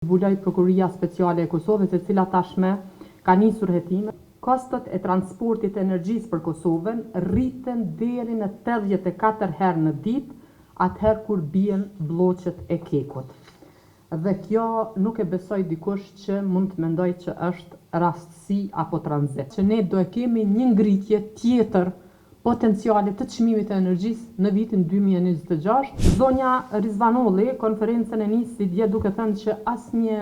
Zbuloi Prokuria Speciale e Kosovës, e cila tashme ka nisur hetime. Kostot e transportit të energjisë për Kosovën rriten deri në 84 herë në ditë, atëherë kur bien blloqet e kekut. Dhe kjo nuk e besoj dikush që mund të mendoj që është rastësi apo tranzit. Që ne do e kemi një ngritje tjetër potenciale të çmimit të energjisë në vitin 2026. Zonja Rizvanolli konferencën e nisi dje duke thënë që asnjë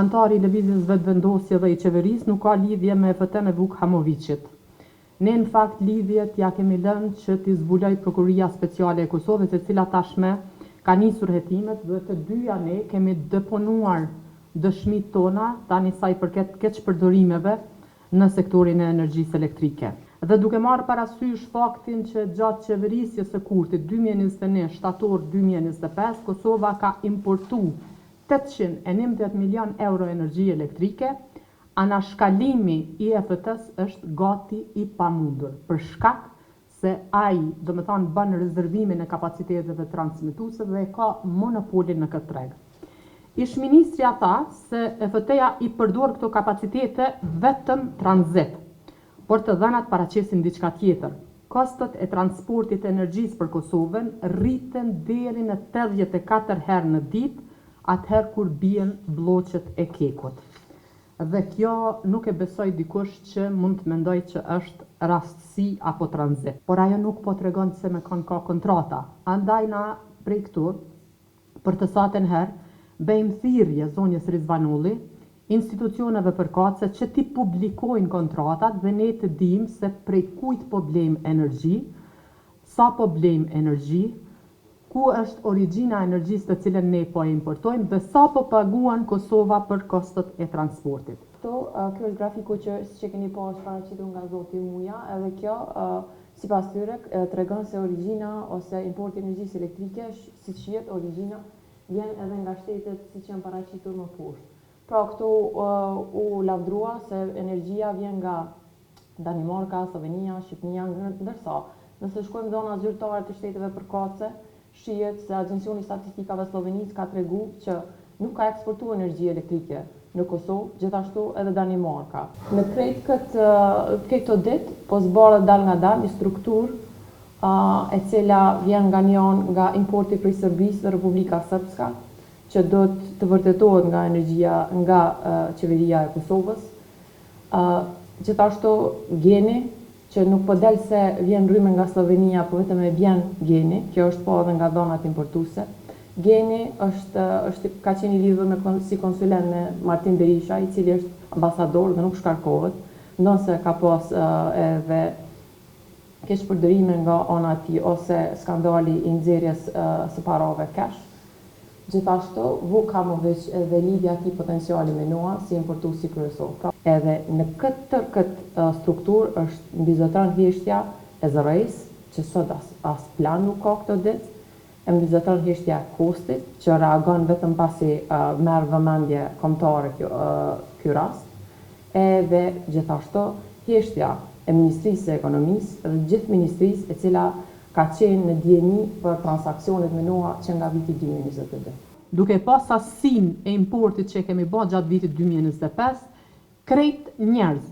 antar i lëvizjes vetëvendosje dhe i qeverisë nuk ka lidhje me EFT me Vuk Hamoviqit. Ne në fakt lidhjet ja kemi lënë që t'i zbuloj Prokuria Speciale e Kosovës, e cila tashme ka nisur hetimet dhe të dyja ne kemi deponuar dëshmitë tona tani sa i përket keqpërdorimeve në sektorin e energjisë elektrike. Dhe duke marrë parasysh faktin që gjatë qeverisjes së kurtit 2021 shtator 2025 Kosova ka importu 811 milion euro energji elektrike, anashkalimi i EFT-s është gati i pamundur për shkak se ai, do të thonë, bën rezervimin e kapaciteteve transmetuese dhe ka monopolin në këtë treg. Ish-ministrja tha se EFT-ja i përdor këto kapacitete vetëm tranzit, por të dhënat paraqesin diçka tjetër. Kostot e transportit të energjisë për Kosovën rriten deri në 84 herë në ditë, atëherë kur bien blloqet e kekut. Dhe kjo nuk e besoj dikush që mund të mendoj që është rastësi apo tranzit. Por ajo nuk po tregon se me kon ka kontrata. Andaj na prej këtu, për të saten herë, bëjmë thirrje zonjës Rizvanolli, institucioneve përkatëse që t'i publikojnë kontratat dhe ne të dimë se prej kujt po blejmë energji, sa po blejmë energji, ku është origjina e energjisë të cilën ne po e importojmë dhe sa po paguan Kosova për kostot e transportit. Kjo është grafiku që keni pasur paraqitur nga zoti Muja, edhe kjo sipas tyre tregon se origjina ose importi i energjisë elektrike, siç jetë origjina, vjen edhe nga shtetet siç janë paraqitur më poshtë. Pra këtu u lavdrua se energjia vjen nga Danimarka, Slovenia, Shqipënia, ndërsa nëse shkojmë zona zyrtare të shteteve përkatëse, shihet se Agjencioni i Statistikave Slovenisë ka treguar që nuk ka eksportuar energji elektrike në Kosovë, gjithashtu edhe Danimarka. Në krejt këto ditë, po zbarët dal nga dal një strukturë e cila vjen nga importi prej Serbisë dhe Republika Srpska, që do të vërtetohet nga energjia nga qeveria e Kosovës. Gjithashtu Geni, që nuk po del se vjen rrymë nga Slovenia, po vetëm e vjen Geni, kjo është po edhe nga dhonat importuese. Geni ka qenë i lidhur si konsulent me Martin Berisha, i cili është ambasador dhe nuk shkarkohet, ndonse ka pas edhe keqpërdorime nga ana e tij ose skandali i nxjerrjes së parave cash. Gjithashtu, Vuk Hamoviq dhe lidhja e tij potenciale me NUA si importuesi kryesor. Edhe në këtë strukturë është mbizotron heshtja e zërejs, që sot as plan nuk ka këto ditë, e mbizotron heshtja e kostit, që reagon vetëm pasi merr vëmendje kombëtare ky rast, edhe gjithashtu heshtja e Ministrisë së Ekonomisë dhe gjithë ministrisë e cila ka qenë në dieni për transaksionet me NUA që nga viti 2022. Duke pas sasinë e importit që kemi bërë gjatë vitit 2025, krejt njerëz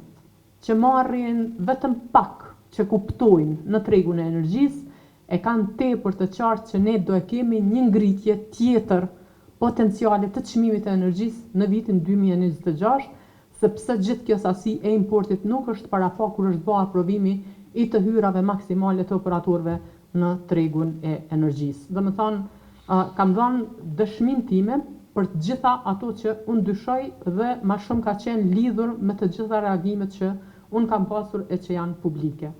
që marrin vetëm pak që kuptojnë në tregun e energjisë, e kanë tepër të qartë që ne do e kemi një ngritje tjetër potenciale të çmimit të energjisë në vitin 2026, sepse gjithë kjo sasi e importit nuk është parafak kur është bërë aprovimi i të hyrave maksimale të operatorëve në tregun e energjisë. Do të thonë, kam dhënë dëshminë time për të gjitha ato që unë dyshoj dhe më shumë ka qenë lidhur me të gjitha reagimet që unë kam pasur e që janë publike.